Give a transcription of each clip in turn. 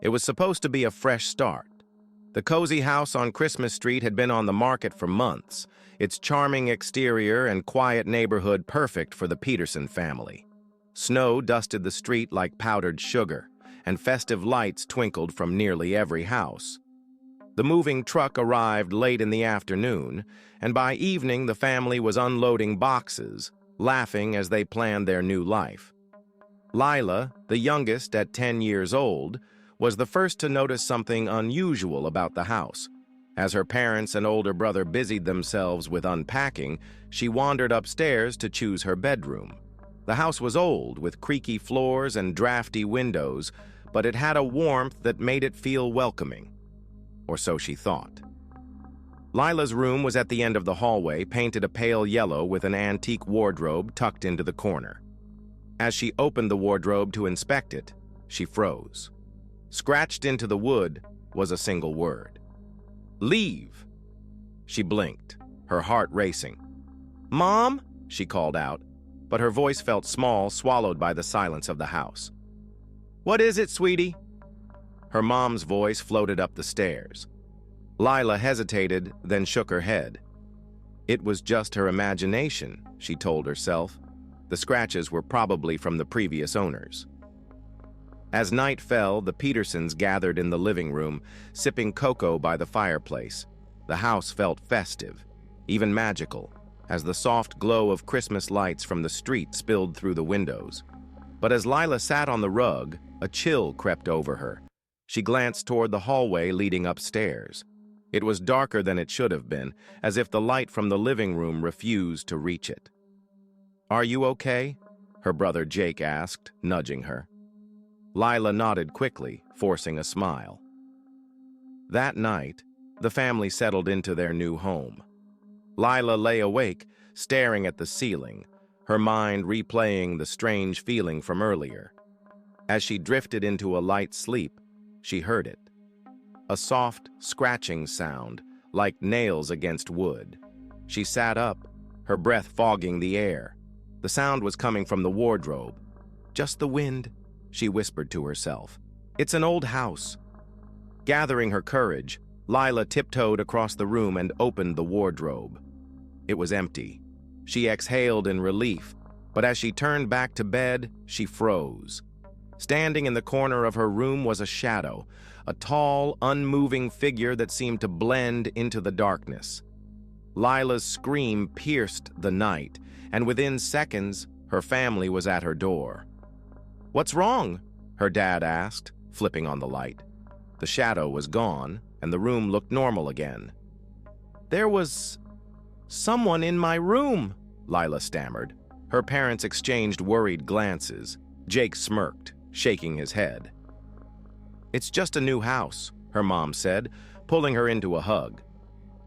It was supposed to be a fresh start. The cozy house on Christmas Street had been on the market for months, its charming exterior and quiet neighborhood perfect for the Peterson family. Snow dusted the street like powdered sugar, and festive lights twinkled from nearly every house. The moving truck arrived late in the afternoon, and by evening the family was unloading boxes, laughing as they planned their new life. Lila, the youngest at 10 years old, was the first to notice something unusual about the house. As her parents and older brother busied themselves with unpacking, she wandered upstairs to choose her bedroom. The house was old, with creaky floors and drafty windows, but it had a warmth that made it feel welcoming. Or so she thought. Lila's room was at the end of the hallway, painted a pale yellow with an antique wardrobe tucked into the corner. As she opened the wardrobe to inspect it, she froze. Scratched into the wood was a single word. "Leave!" She blinked, her heart racing. "Mom?" she called out, but her voice felt small, swallowed by the silence of the house. "What is it, sweetie?" Her mom's voice floated up the stairs. Lila hesitated, then shook her head. It was just her imagination, she told herself. The scratches were probably from the previous owners. As night fell, the Petersons gathered in the living room, sipping cocoa by the fireplace. The house felt festive, even magical, as the soft glow of Christmas lights from the street spilled through the windows. But as Lila sat on the rug, a chill crept over her. She glanced toward the hallway leading upstairs. It was darker than it should have been, as if the light from the living room refused to reach it. "Are you okay?" her brother Jake asked, nudging her. Lila nodded quickly, forcing a smile. That night, the family settled into their new home. Lila lay awake, staring at the ceiling, her mind replaying the strange feeling from earlier. As she drifted into a light sleep, she heard it. A soft, scratching sound, like nails against wood. She sat up, her breath fogging the air. The sound was coming from the wardrobe. "Just the wind," she whispered to herself. "It's an old house." Gathering her courage, Lila tiptoed across the room and opened the wardrobe. It was empty. She exhaled in relief, but as she turned back to bed, she froze. Standing in the corner of her room was a shadow, a tall, unmoving figure that seemed to blend into the darkness. Lila's scream pierced the night, and within seconds, her family was at her door. "What's wrong?" her dad asked, flipping on the light. The shadow was gone, and the room looked normal again. "There was someone in my room," Lila stammered. Her parents exchanged worried glances. Jake smirked, shaking his head. "It's just a new house," her mom said, pulling her into a hug.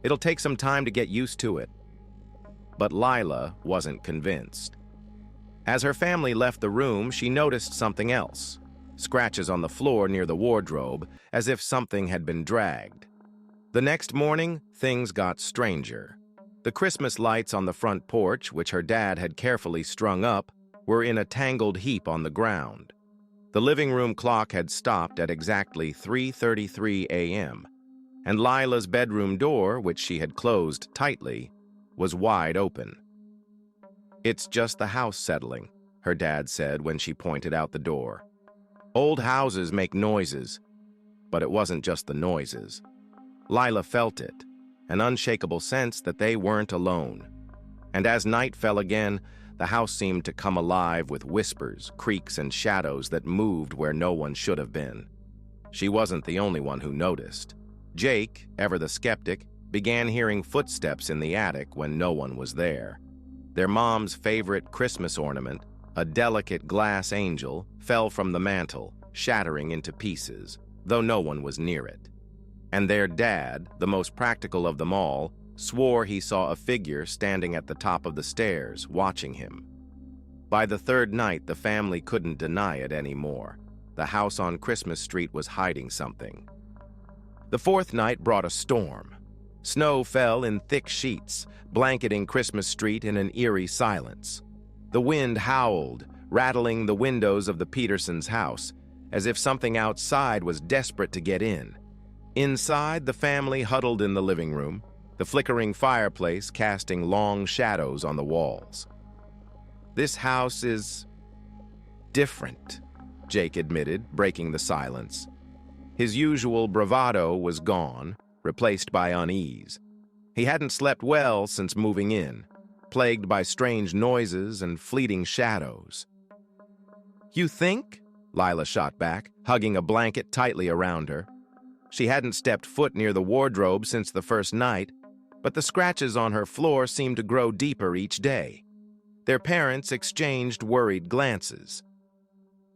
"It'll take some time to get used to it." But Lila wasn't convinced. As her family left the room, she noticed something else. Scratches on the floor near the wardrobe, as if something had been dragged. The next morning, things got stranger. The Christmas lights on the front porch, which her dad had carefully strung up, were in a tangled heap on the ground. The living room clock had stopped at exactly 3:33 a.m., and Lila's bedroom door, which she had closed tightly, was wide open. "It's just the house settling," her dad said when she pointed out the door. "Old houses make noises." But it wasn't just the noises. Lila felt it, an unshakable sense that they weren't alone. And as night fell again, the house seemed to come alive with whispers, creaks, and shadows that moved where no one should have been. She wasn't the only one who noticed. Jake, ever the skeptic, began hearing footsteps in the attic when no one was there. Their mom's favorite Christmas ornament, a delicate glass angel, fell from the mantel, shattering into pieces, though no one was near it. And their dad, the most practical of them all, swore he saw a figure standing at the top of the stairs, watching him. By the third night, the family couldn't deny it anymore. The house on Christmas Street was hiding something. The fourth night brought a storm. Snow fell in thick sheets, blanketing Christmas Street in an eerie silence. The wind howled, rattling the windows of the Petersons' house, as if something outside was desperate to get in. Inside, the family huddled in the living room, the flickering fireplace casting long shadows on the walls. "This house is different," Jake admitted, breaking the silence. His usual bravado was gone, replaced by unease. He hadn't slept well since moving in, plagued by strange noises and fleeting shadows. "You think?" Lila shot back, hugging a blanket tightly around her. She hadn't stepped foot near the wardrobe since the first night, but the scratches on her floor seemed to grow deeper each day. Their parents exchanged worried glances.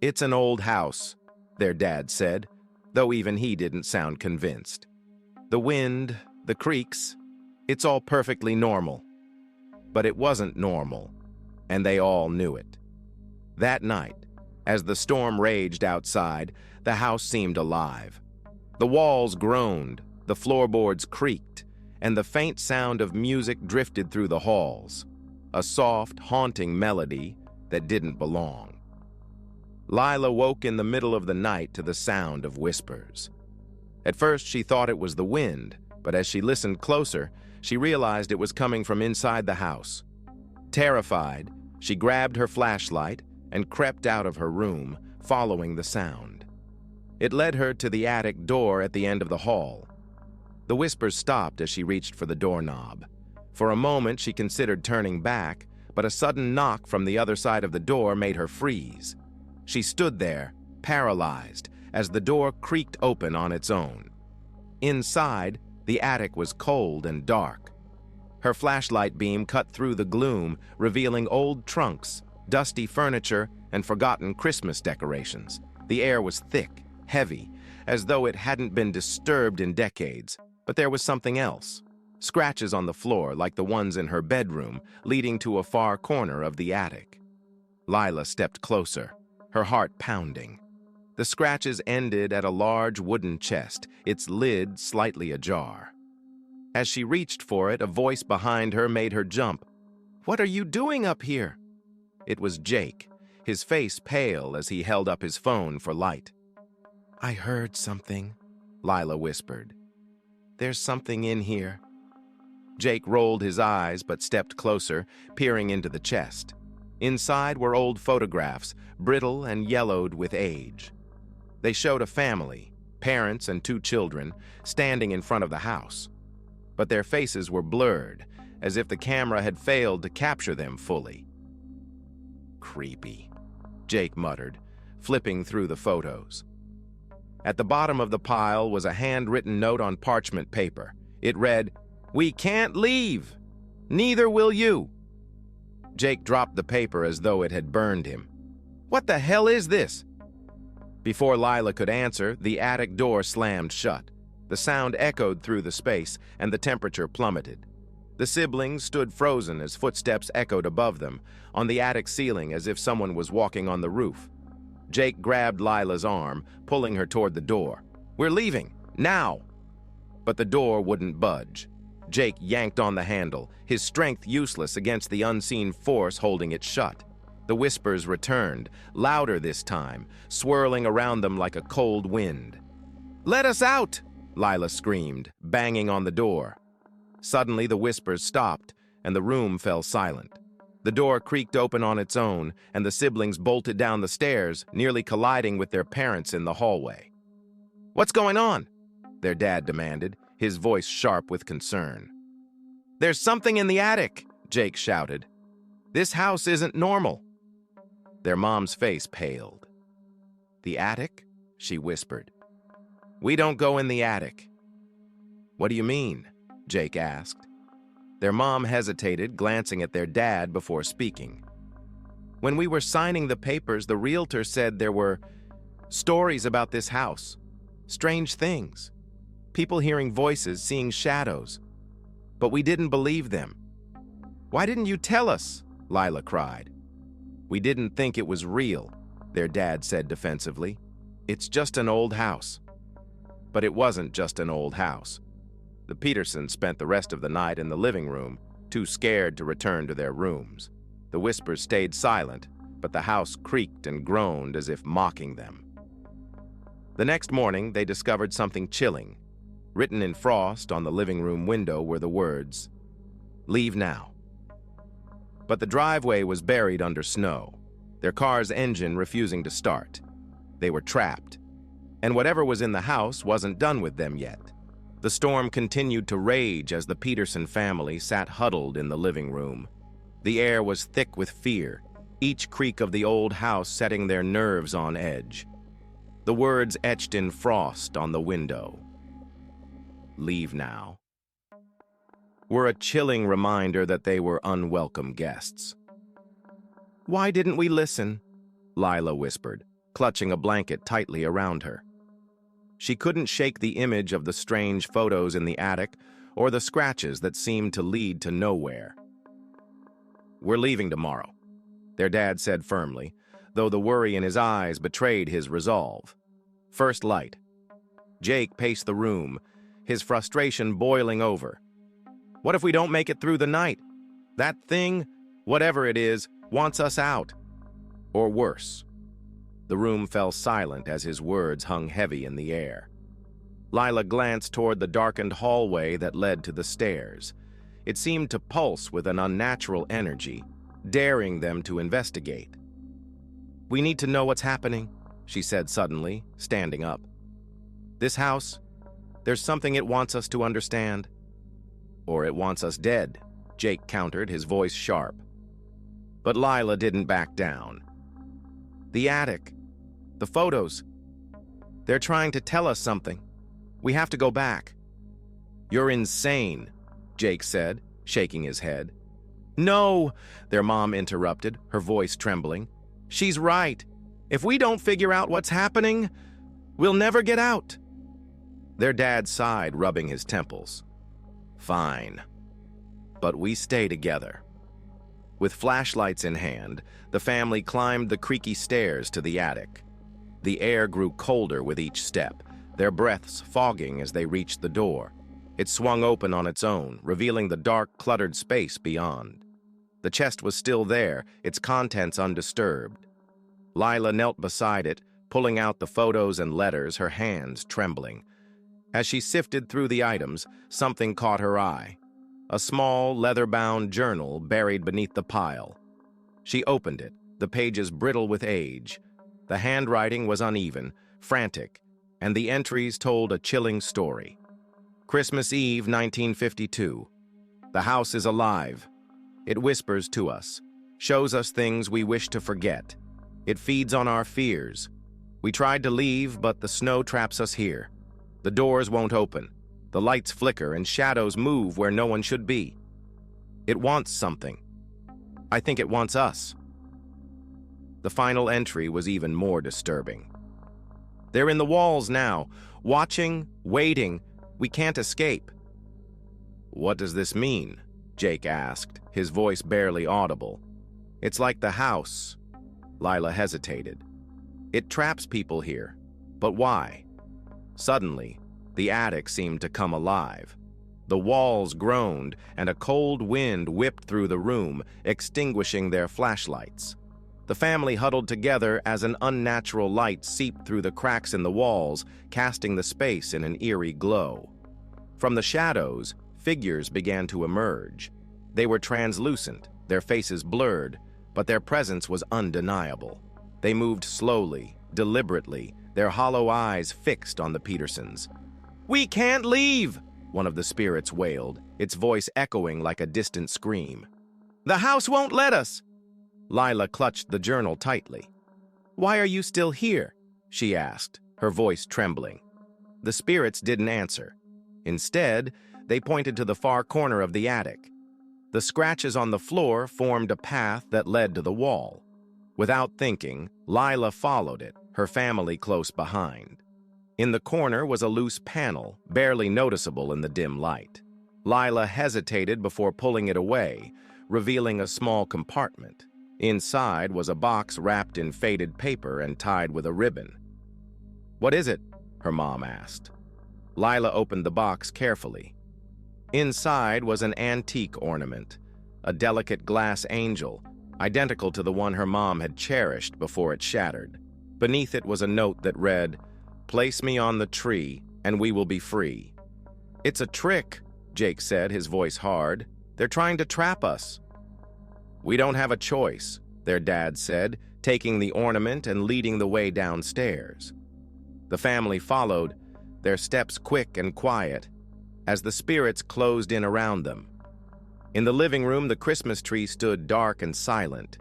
"It's an old house," their dad said, though even he didn't sound convinced. "The wind, the creaks, it's all perfectly normal." But it wasn't normal, and they all knew it. That night, as the storm raged outside, the house seemed alive. The walls groaned, the floorboards creaked, and the faint sound of music drifted through the halls, a soft, haunting melody that didn't belong. Lila woke in the middle of the night to the sound of whispers. At first, she thought it was the wind, but as she listened closer, she realized it was coming from inside the house. Terrified, she grabbed her flashlight and crept out of her room, following the sound. It led her to the attic door at the end of the hall. The whispers stopped as she reached for the doorknob. For a moment, she considered turning back, but a sudden knock from the other side of the door made her freeze. She stood there, paralyzed, as the door creaked open on its own. Inside, the attic was cold and dark. Her flashlight beam cut through the gloom, revealing old trunks, dusty furniture, and forgotten Christmas decorations. The air was thick, heavy, as though it hadn't been disturbed in decades, but there was something else. Scratches on the floor, like the ones in her bedroom, leading to a far corner of the attic. Lila stepped closer, her heart pounding. The scratches ended at a large wooden chest, its lid slightly ajar. As she reached for it, a voice behind her made her jump. "What are you doing up here?" It was Jake, his face pale as he held up his phone for light. "I heard something," Lila whispered. "There's something in here." Jake rolled his eyes but stepped closer, peering into the chest. Inside were old photographs, brittle and yellowed with age. They showed a family, parents and 2 children, standing in front of the house. But their faces were blurred, as if the camera had failed to capture them fully. "Creepy," Jake muttered, flipping through the photos. At the bottom of the pile was a handwritten note on parchment paper. It read, "We can't leave. Neither will you." Jake dropped the paper as though it had burned him. "What the hell is this?" Before Lila could answer, the attic door slammed shut. The sound echoed through the space, and the temperature plummeted. The siblings stood frozen as footsteps echoed above them, on the attic ceiling as if someone was walking on the roof. Jake grabbed Lila's arm, pulling her toward the door. "We're leaving, now!" But the door wouldn't budge. Jake yanked on the handle, his strength useless against the unseen force holding it shut. The whispers returned, louder this time, swirling around them like a cold wind. "Let us out!" Lila screamed, banging on the door. Suddenly, the whispers stopped, and the room fell silent. The door creaked open on its own, and the siblings bolted down the stairs, nearly colliding with their parents in the hallway. "What's going on?" their dad demanded, his voice sharp with concern. "There's something in the attic," Jake shouted. "This house isn't normal." Their mom's face paled. "The attic?" she whispered. "We don't go in the attic." "What do you mean?" Jake asked. Their mom hesitated, glancing at their dad before speaking. "When we were signing the papers, the realtor said there were stories about this house. Strange things. People hearing voices, seeing shadows. But we didn't believe them." "Why didn't you tell us?" Lila cried. "We didn't think it was real," their dad said defensively. "It's just an old house." But it wasn't just an old house. The Petersons spent the rest of the night in the living room, too scared to return to their rooms. The whispers stayed silent, but the house creaked and groaned as if mocking them. The next morning, they discovered something chilling. Written in frost on the living room window were the words, "Leave now." But the driveway was buried under snow, their car's engine refusing to start. They were trapped, and whatever was in the house wasn't done with them yet. The storm continued to rage as the Peterson family sat huddled in the living room. The air was thick with fear, each creak of the old house setting their nerves on edge. The words etched in frost on the window, "Leave now," were a chilling reminder that they were unwelcome guests. "Why didn't we listen?" Lila whispered, clutching a blanket tightly around her. She couldn't shake the image of the strange photos in the attic or the scratches that seemed to lead to nowhere. "We're leaving tomorrow," their dad said firmly, though the worry in his eyes betrayed his resolve. First light. Jake paced the room, his frustration boiling over. "What if we don't make it through the night? That thing, whatever it is, wants us out. Or worse." The room fell silent as his words hung heavy in the air. Lila glanced toward the darkened hallway that led to the stairs. It seemed to pulse with an unnatural energy, daring them to investigate. "We need to know what's happening," she said suddenly, standing up. "This house, there's something it wants us to understand." "Or it wants us dead," Jake countered, his voice sharp. But Lila didn't back down. "The attic, the photos, they're trying to tell us something. We have to go back." "You're insane," Jake said, shaking his head. "No," their mom interrupted, her voice trembling. "She's right. If we don't figure out what's happening, we'll never get out." Their dad sighed, rubbing his temples. "Fine. But we stay together." With flashlights in hand, the family climbed the creaky stairs to the attic. The air grew colder with each step, their breaths fogging as they reached the door. It swung open on its own, revealing the dark, cluttered space beyond. The chest was still there, its contents undisturbed. Lila knelt beside it, pulling out the photos and letters, her hands trembling. As she sifted through the items, something caught her eye. A small, leather-bound journal buried beneath the pile. She opened it, the pages brittle with age. The handwriting was uneven, frantic, and the entries told a chilling story. Christmas Eve, 1952. The house is alive. It whispers to us, shows us things we wish to forget. It feeds on our fears. We tried to leave, but the snow traps us here. The doors won't open. The lights flicker and shadows move where no one should be. It wants something. I think it wants us. The final entry was even more disturbing. They're in the walls now, watching, waiting. We can't escape. "What does this mean?" Jake asked, his voice barely audible. "It's like the house." Lila hesitated. "It traps people here. But why?" Suddenly, the attic seemed to come alive. The walls groaned, and a cold wind whipped through the room, extinguishing their flashlights. The family huddled together as an unnatural light seeped through the cracks in the walls, casting the space in an eerie glow. From the shadows, figures began to emerge. They were translucent, their faces blurred, but their presence was undeniable. They moved slowly, deliberately, their hollow eyes fixed on the Petersons. "We can't leave!" one of the spirits wailed, its voice echoing like a distant scream. "The house won't let us!" Lila clutched the journal tightly. "Why are you still here?" she asked, her voice trembling. The spirits didn't answer. Instead, they pointed to the far corner of the attic. The scratches on the floor formed a path that led to the wall. Without thinking, Lila followed it, her family close behind. In the corner was a loose panel, barely noticeable in the dim light. Lila hesitated before pulling it away, revealing a small compartment. Inside was a box wrapped in faded paper and tied with a ribbon. "What is it?" her mom asked. Lila opened the box carefully. Inside was an antique ornament, a delicate glass angel, identical to the one her mom had cherished before it shattered. Beneath it was a note that read, Place me on the tree, and we will be free." "It's a trick," Jake said, his voice hard. "They're trying to trap us." "We don't have a choice," their dad said, taking the ornament and leading the way downstairs. The family followed, their steps quick and quiet, as the spirits closed in around them. In the living room, the Christmas tree stood dark and silent.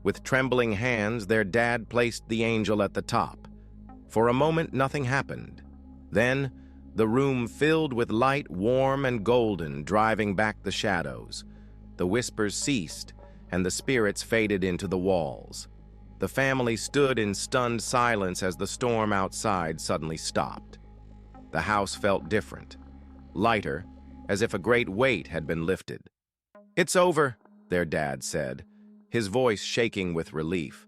With trembling hands, their dad placed the angel at the top. For a moment, nothing happened. Then, the room filled with light, warm and golden, driving back the shadows. The whispers ceased, and the spirits faded into the walls. The family stood in stunned silence as the storm outside suddenly stopped. The house felt different, lighter, as if a great weight had been lifted. "It's over," their dad said, his voice shaking with relief.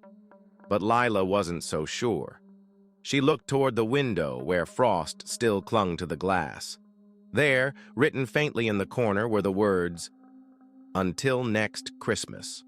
But Lila wasn't so sure. She looked toward the window where frost still clung to the glass. There, written faintly in the corner, were the words, "Until next Christmas."